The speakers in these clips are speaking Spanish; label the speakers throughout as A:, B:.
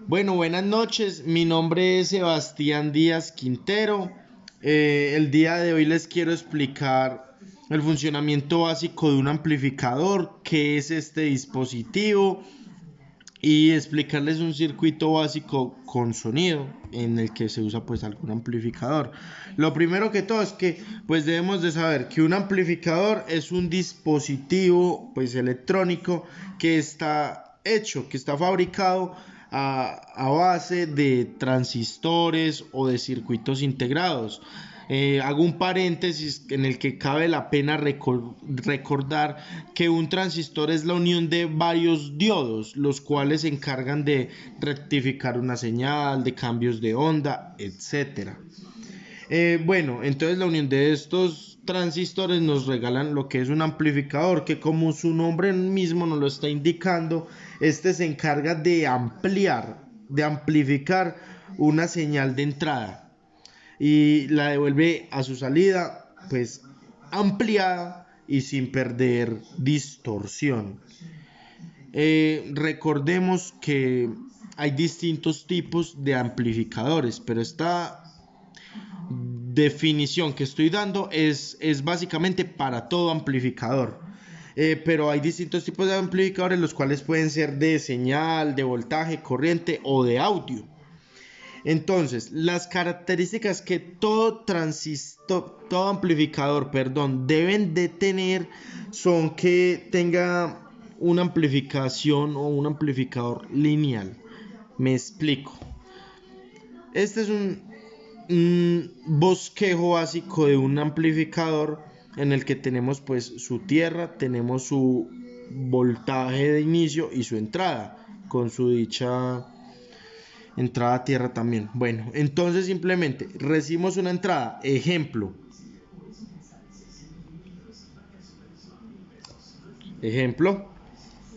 A: Bueno, buenas noches. Mi nombre es Sebastián Díaz Quintero. El día de hoy les quiero explicar el funcionamiento básico de un amplificador, qué es este dispositivo y explicarles un circuito básico con sonido en el que se usa pues algún amplificador. Lo primero que todo es que pues debemos de saber que un amplificador es un dispositivo pues electrónico que está fabricado a base de transistores o de circuitos integrados. Hago un paréntesis en el que cabe la pena recordar que un transistor es la unión de varios diodos, los cuales se encargan de rectificar una señal, de cambios de onda, etc. Bueno, entonces la unión de estos transistores nos regalan lo que es un amplificador, que como su nombre mismo nos lo está indicando, este se encarga de amplificar una señal de entrada y la devuelve a su salida pues ampliada y sin perder distorsión. Recordemos que hay distintos tipos de amplificadores, pero esta definición que estoy dando es básicamente para todo amplificador. Pero hay distintos tipos de amplificadores, los cuales pueden ser de señal, de voltaje, corriente o de audio. Entonces, las características que todo amplificador, deben de tener son que tenga una amplificación o un amplificador lineal. Me explico. Este es un bosquejo básico de un amplificador en el que tenemos pues su tierra, tenemos su voltaje de inicio y su entrada con su dicha entrada a tierra también. Bueno, entonces simplemente recibimos una entrada, ejemplo,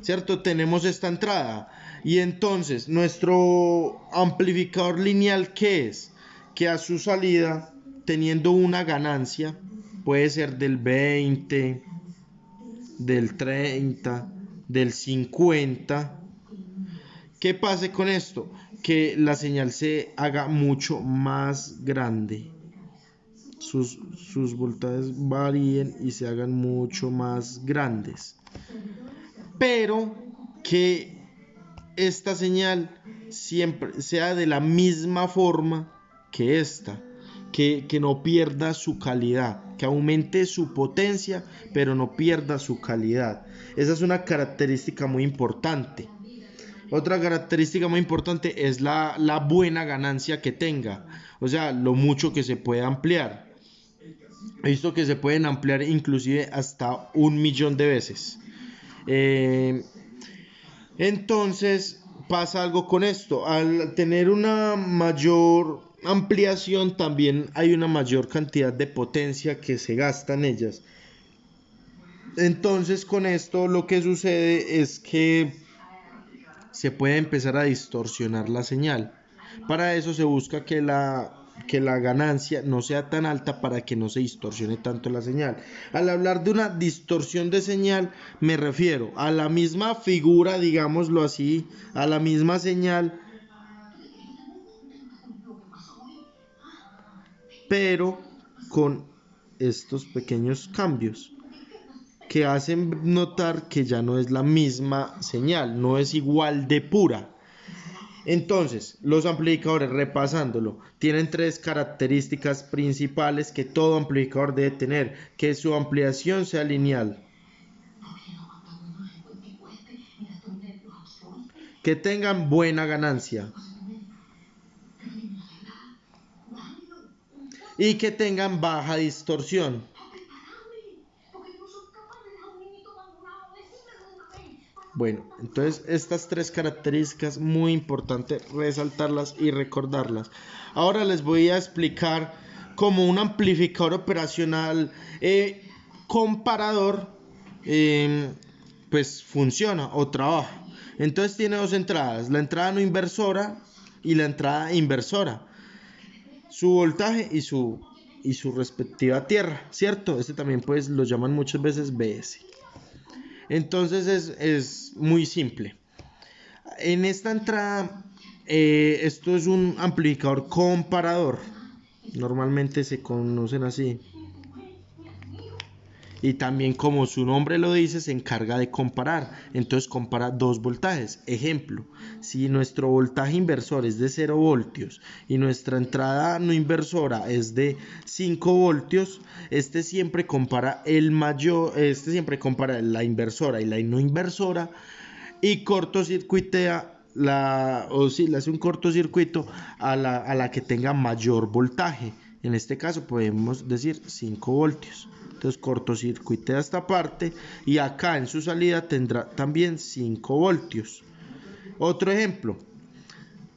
A: ¿cierto? Tenemos esta entrada y entonces nuestro amplificador lineal, ¿qué es? Que a su salida, teniendo una ganancia, puede ser del 20, del 30, del 50. ¿Qué pase con esto? Que la señal se haga mucho más grande. Sus voltajes varíen y se hagan mucho más grandes. Pero que esta señal siempre sea de la misma forma que esta. Que no pierda su calidad, que aumente su potencia, pero no pierda su calidad. Esa es una característica muy importante. Otra característica muy importante es la buena ganancia que tenga, o sea, lo mucho que se puede ampliar. He visto que se pueden ampliar inclusive hasta 1.000.000 de veces. Entonces pasa algo con esto. Al tener una mayor ampliación también hay una mayor cantidad de potencia que se gasta en ellas. Entonces con esto lo que sucede es que se puede empezar a distorsionar la señal. Para eso se busca que la ganancia no sea tan alta para que no se distorsione tanto la señal. Al hablar de una distorsión de señal me refiero a la misma figura, digámoslo así, a la misma señal, pero con estos pequeños cambios que hacen notar que ya no es la misma señal, no es igual de pura. Entonces, los amplificadores, repasándolo, tienen tres características principales que todo amplificador debe tener: que su ampliación sea lineal, que tengan buena ganancia y que tengan baja distorsión. Bueno, entonces estas tres características muy importante resaltarlas y recordarlas. Ahora les voy a explicar cómo un amplificador operacional comparador pues funciona o trabaja. Entonces tiene dos entradas: la entrada no inversora y la entrada inversora, su voltaje y su respectiva tierra, ¿cierto? Este también pues lo llaman muchas veces BS. Entonces es muy simple. En esta entrada Esto es un amplificador comparador, normalmente se conocen así. Y también, como su nombre lo dice, se encarga de comparar. Entonces compara dos voltajes. Ejemplo, si nuestro voltaje inversor es de 0 voltios y nuestra entrada no inversora es de 5 voltios, este siempre compara la inversora y la no inversora, y cortocircuitea le hace un cortocircuito a la que tenga mayor voltaje. En este caso podemos decir 5 voltios. Entonces cortocircuitea esta parte y acá en su salida tendrá también 5 voltios. Otro ejemplo,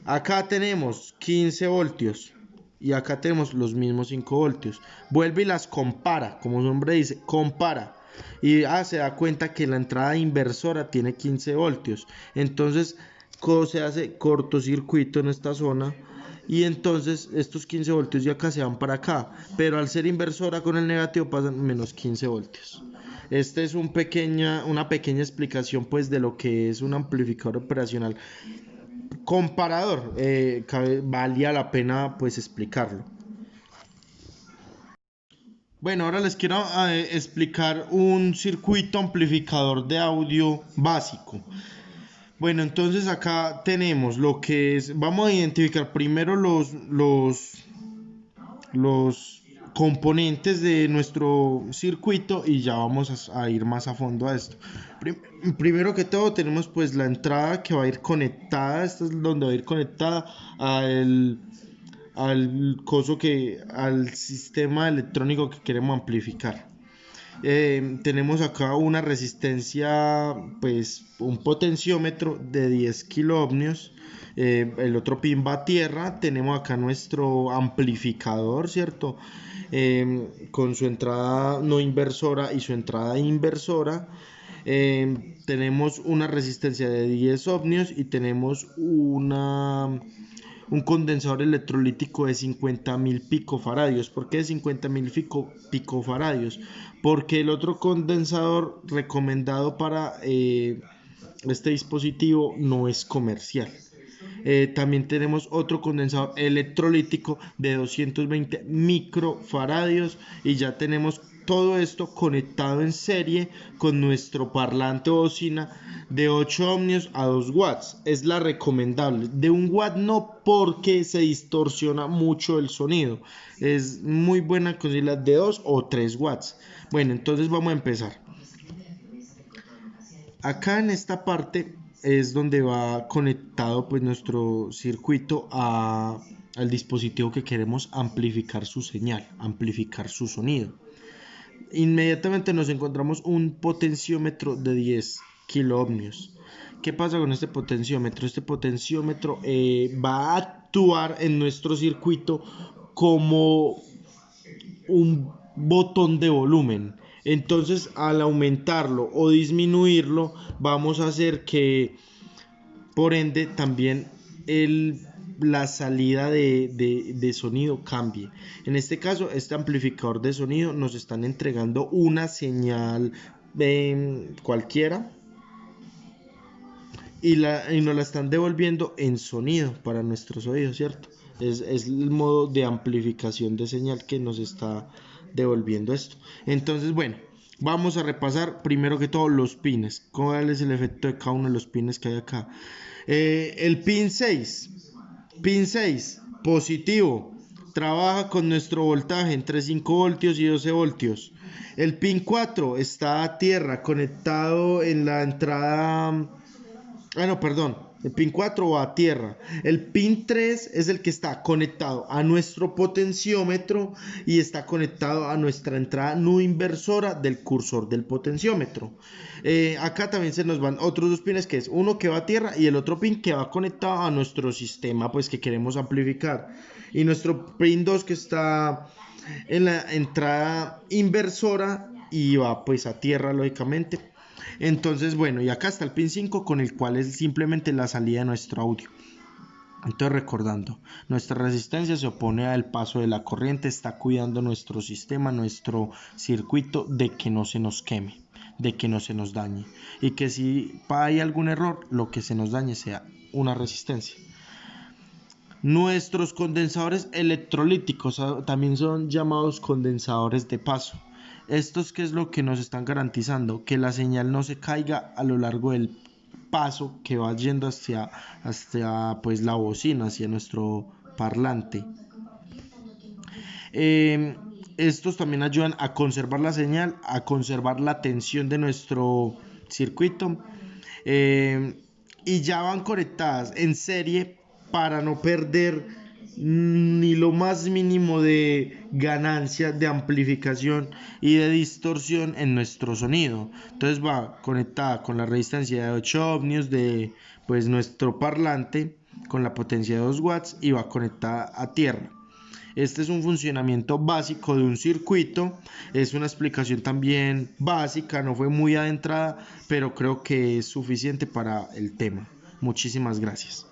A: acá tenemos 15 voltios y acá tenemos los mismos 5 voltios. Vuelve y las compara, como su nombre dice, compara. Y se da cuenta que la entrada inversora tiene 15 voltios. Entonces se hace cortocircuito en esta zona y entonces estos 15 voltios de acá se van para acá, pero al ser inversora con el negativo pasan menos 15 voltios. Esta es una pequeña explicación pues de lo que es un amplificador operacional comparador. Valía la pena pues explicarlo. Bueno, ahora les quiero explicar un circuito amplificador de audio básico. Bueno, entonces acá tenemos lo que es, vamos a identificar primero los componentes de nuestro circuito y ya vamos a ir más a fondo a esto. Primero que todo tenemos pues la entrada que va a ir conectada, esta es donde va a ir conectada al sistema electrónico que queremos amplificar. Tenemos acá una resistencia, pues un potenciómetro de 10 kiloohmios. El otro pin va a tierra. Tenemos acá nuestro amplificador, ¿cierto? Con su entrada no inversora y su entrada inversora. Tenemos una resistencia de 10 ohmios y tenemos un condensador electrolítico de 50.000 picofaradios. ¿Por qué de 50.000 picofaradios? Porque el otro condensador recomendado para este dispositivo no es comercial. También tenemos otro condensador electrolítico de 220 microfaradios y ya tenemos todo esto conectado en serie con nuestro parlante o bocina de 8 ohmios a 2 watts. Es la recomendable. De 1 watt no, porque se distorsiona mucho el sonido. Es muy buena conseguirla de 2 o 3 watts. Bueno, entonces vamos a empezar. Acá en esta parte es donde va conectado pues nuestro circuito al dispositivo que queremos amplificar su señal, amplificar su sonido. Inmediatamente nos encontramos un potenciómetro de 10 kiloohmios. ¿Qué pasa con este potenciómetro? Este potenciómetro va a actuar en nuestro circuito como un botón de volumen. Entonces, al aumentarlo o disminuirlo, vamos a hacer que, por ende, también la salida de sonido cambie. En este caso, este amplificador de sonido nos están entregando una señal cualquiera y nos la están devolviendo en sonido para nuestros oídos, ¿cierto? Es el modo de amplificación de señal que nos está devolviendo esto. Entonces, bueno, vamos a repasar primero que todo los pines. ¿Cuál es el efecto de cada uno de los pines que hay acá? El pin 6, positivo, trabaja con nuestro voltaje entre 5 voltios y 12 voltios. El pin 4 está a tierra, conectado en la entrada. El pin 4 va a tierra. El pin 3 es el que está conectado a nuestro potenciómetro y está conectado a nuestra entrada no inversora del cursor del potenciómetro. Acá también se nos van otros dos pines, que es uno que va a tierra y el otro pin que va conectado a nuestro sistema pues que queremos amplificar. Y nuestro pin 2 que está en la entrada inversora y va pues a tierra lógicamente. Entonces, bueno, y acá está el pin 5 con el cual es simplemente la salida de nuestro audio. Entonces, recordando, nuestra resistencia se opone al paso de la corriente, está cuidando nuestro sistema, nuestro circuito, de que no se nos queme, de que no se nos dañe, y que si hay algún error, lo que se nos dañe sea una resistencia. Nuestros condensadores electrolíticos también son llamados condensadores de paso. Estos, ¿qué es lo que nos están garantizando? Que la señal no se caiga a lo largo del paso que va yendo hacia pues la bocina, hacia nuestro parlante. Estos también ayudan a conservar la señal, a conservar la tensión de nuestro circuito, y ya van conectadas en serie para no perder ni lo más mínimo de ganancia de amplificación y de distorsión en nuestro sonido. Entonces va conectada con la resistencia de 8 ohmios de pues nuestro parlante, con la potencia de 2 watts, y va conectada a tierra. Este es un funcionamiento básico de un circuito, es una explicación también básica, no fue muy adentrada, pero creo que es suficiente para el tema. Muchísimas gracias.